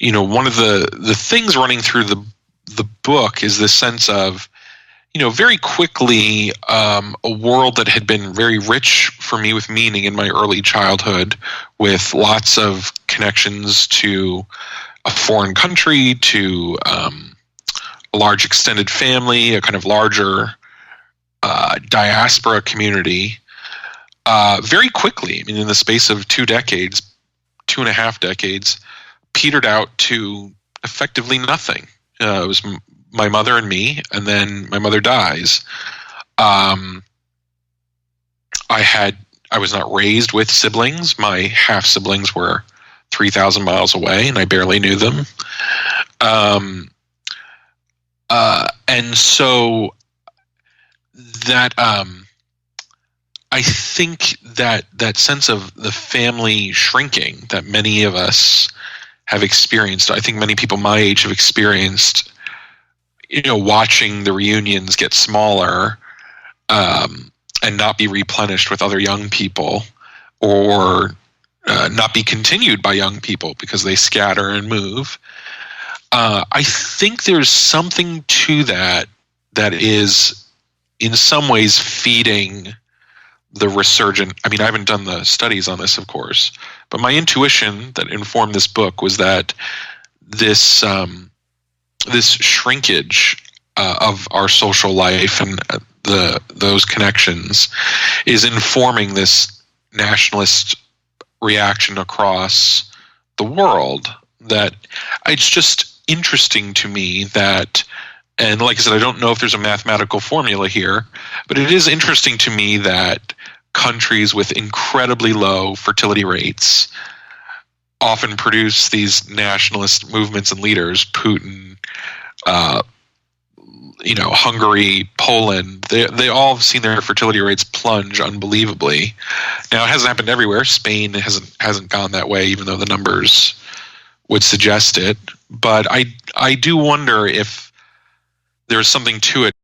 one of the things running through the book is this sense of, very quickly, a world that had been very rich for me with meaning in my early childhood, with lots of connections to a foreign country, to a large extended family, a kind of larger diaspora community. Very quickly, in the space of 2.5 decades, petered out to effectively nothing. It was my mother and me, and then my mother dies. I was not raised with siblings. My half siblings were 3,000 miles away, and I barely knew them. And so that I think that sense of the family shrinking that many of us have experienced, I think many people my age have experienced, watching the reunions get smaller and not be replenished with other young people, or not be continued by young people because they scatter and move. I think there's something to that is in some ways feeding the resurgent. I haven't done the studies on this, of course, but my intuition that informed this book was that this shrinkage of our social life and those connections is informing this nationalist reaction across the world. That it's just interesting to me that, and like I said, I don't know if there's a mathematical formula here, but it is interesting to me that countries with incredibly low fertility rates often produce these nationalist movements and leaders. Putin, Hungary, Poland, they all have seen their fertility rates plunge unbelievably. Now, it hasn't happened everywhere. Spain hasn't gone that way, even though the numbers would suggest it. But I do wonder if there's something to it.